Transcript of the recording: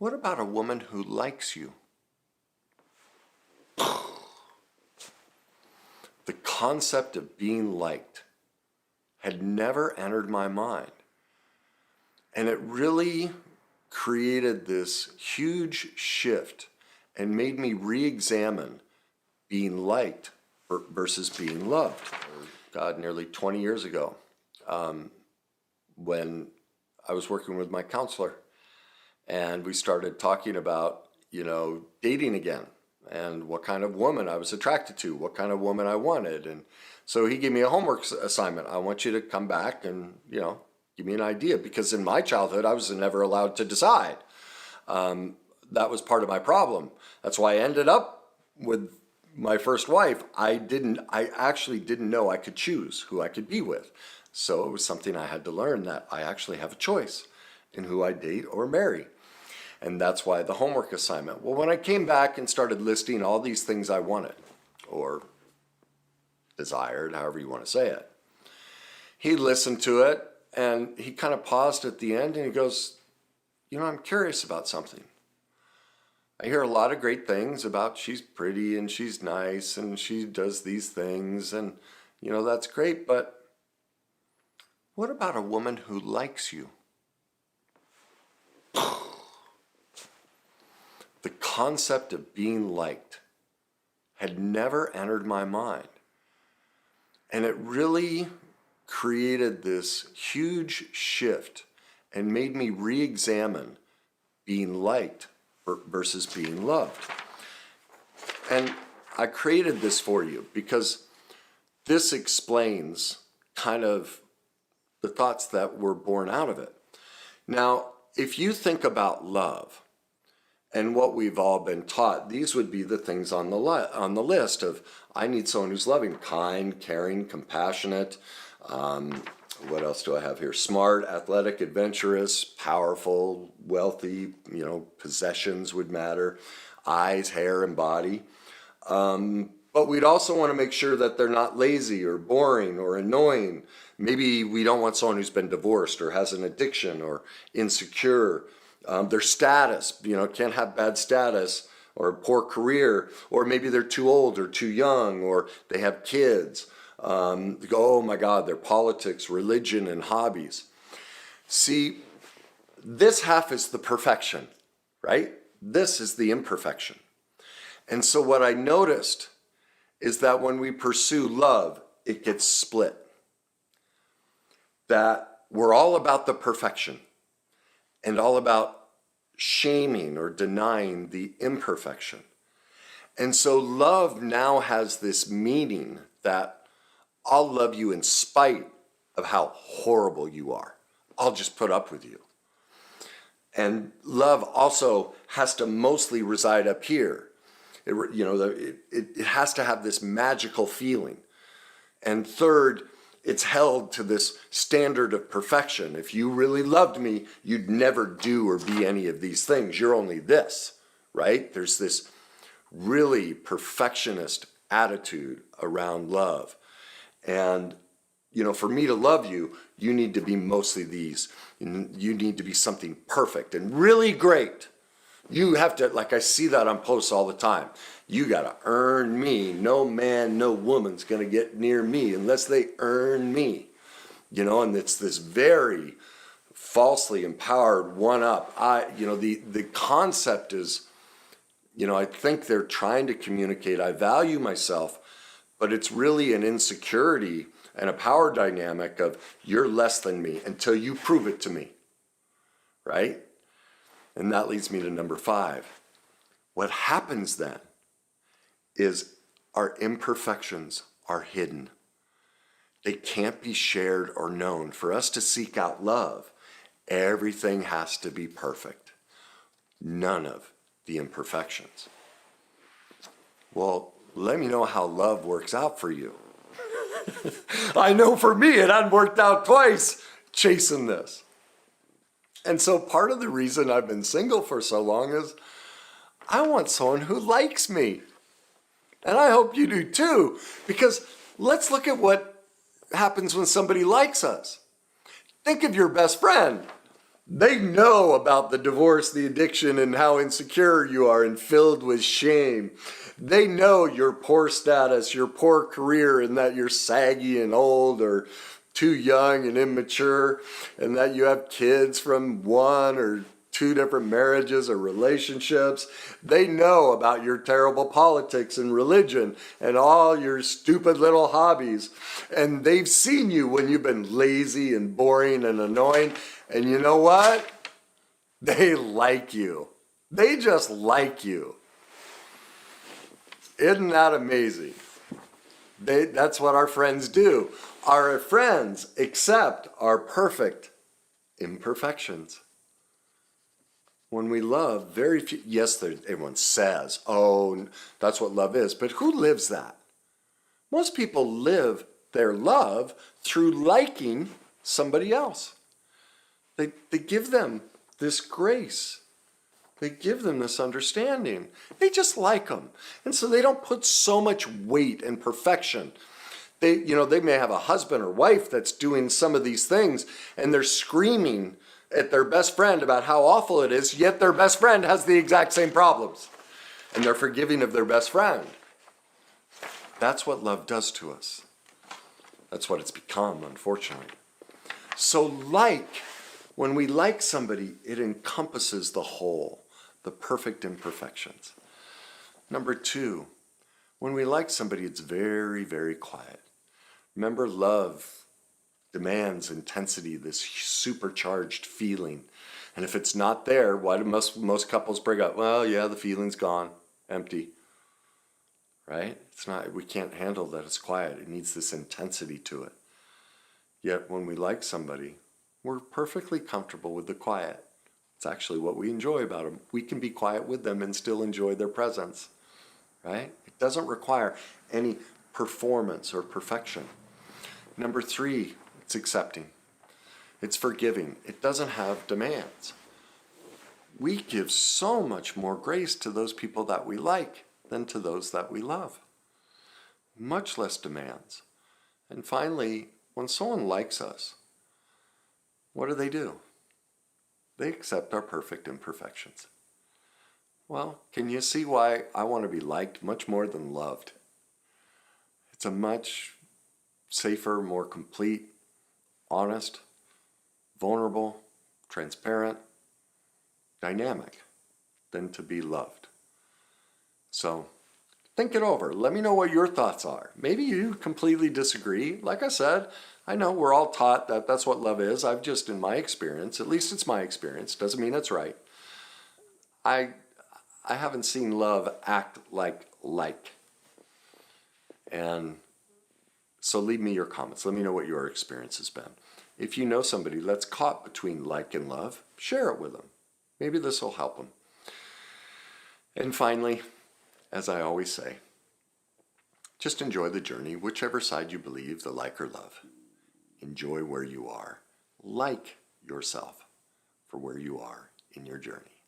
What about a woman who likes you? The concept of being liked had never entered my mind. And it really created this huge shift and made me re-examine being liked versus being loved. God, nearly 20 years ago, when I was working with my counselor, and we started talking about, dating again and what kind of woman I was attracted to, what kind of woman I wanted. And so he gave me a homework assignment. I want you to come back and, give me an idea, because in my childhood, I was never allowed to decide. That was part of my problem. That's why I ended up with my first wife. I actually didn't know I could choose who I could be with. So it was something I had to learn, that I actually have a choice in who I date or marry. And that's why the homework assignment. Well, when I came back and started listing all these things I wanted, or desired, however you want to say it, he listened to it and he kind of paused at the end and he goes, I'm curious about something. I hear a lot of great things about she's pretty and she's nice and she does these things and, that's great, but what about a woman who likes you? The concept of being liked had never entered my mind. And it really created this huge shift and made me re-examine being liked versus being loved. And I created this for you because this explains kind of the thoughts that were born out of it. Now, if you think about love and what we've all been taught, these would be the things on the list of, I need someone who's loving, kind, caring, compassionate. What else do I have here? Smart, athletic, adventurous, powerful, wealthy, possessions would matter, eyes, hair, and body. But we'd also want to make sure that they're not lazy or boring or annoying. Maybe we don't want someone who's been divorced or has an addiction or insecure. Their status, can't have bad status or a poor career, or maybe they're too old or too young, or they have kids. Oh my God, their politics, religion, and hobbies. See, this half is the perfection, right? This is the imperfection. And so what I noticed is that when we pursue love, it gets split. That we're all about the perfection and all about shaming or denying the imperfection. And so love now has this meaning that I'll love you in spite of how horrible you are. I'll just put up with you. And love also has to mostly reside up here. It has to have this magical feeling. And third, it's held to this standard of perfection. If you really loved me, you'd never do or be any of these things. You're only this, right? There's this really perfectionist attitude around love. And, for me to love you, you need to be mostly these. You need to be something perfect and really great. You have to, like I see that on posts all the time. You got to earn me. No man, no woman's going to get near me unless they earn me. And it's this very falsely empowered one-up. The concept is, I think they're trying to communicate, I value myself, but it's really an insecurity and a power dynamic of you're less than me until you prove it to me, right? And that leads me to number 5. What happens then is our imperfections are hidden. They can't be shared or known. For us to seek out love, everything has to be perfect. None of the imperfections. Well, let me know how love works out for you. I know for me it hadn't worked out twice chasing this. And so part of the reason I've been single for so long is I want someone who likes me. And I hope you do too, because let's look at what happens when somebody likes us. Think of your best friend. They know about the divorce, the addiction, and how insecure you are and filled with shame. They know your poor status, your poor career, and that you're saggy and old or too young and immature, and that you have kids from one or two different marriages or relationships. They know about your terrible politics and religion and all your stupid little hobbies. And they've seen you when you've been lazy and boring and annoying. And you know what? They like you. They just like you. Isn't that amazing? That's what our friends do. Our friends accept our perfect imperfections. When we love, very few, yes, everyone says, oh, that's what love is. But who lives that? Most people live their love through liking somebody else. They give them this grace. They give them this understanding. They just like them. And so they don't put so much weight and perfection. They may have a husband or wife that's doing some of these things, and they're screaming at their best friend about how awful it is, yet their best friend has the exact same problems. And they're forgiving of their best friend. That's what love does to us. That's what it's become, unfortunately. So when we like somebody, it encompasses the whole, the perfect imperfections. Number 2, when we like somebody, it's very, very quiet. Remember, love demands intensity, this supercharged feeling. And if it's not there, why do most couples break up? Well, yeah, the feeling's gone, empty. Right? It's not, we can't handle that it's quiet. It needs this intensity to it. Yet when we like somebody, we're perfectly comfortable with the quiet. It's actually what we enjoy about them. We can be quiet with them and still enjoy their presence. Right? It doesn't require any performance or perfection. Number 3, it's accepting. It's forgiving. It doesn't have demands. We give so much more grace to those people that we like than to those that we love. Much less demands. And finally, when someone likes us, what do? They accept our perfect imperfections. Well, can you see why I want to be liked much more than loved? It's a much safer, more complete, honest, vulnerable, transparent, dynamic than to be loved. So think it over. Let me know what your thoughts are. Maybe you completely disagree. Like I said, I know we're all taught that that's what love is. I've just, in my experience, at least it's my experience, doesn't mean it's right. I haven't seen love act like. And so leave me your comments. Let me know what your experience has been. If you know somebody that's caught between like and love, share it with them. Maybe this will help them. And finally, as I always say, just enjoy the journey, whichever side you believe, the like or love. Enjoy where you are. Like yourself for where you are in your journey.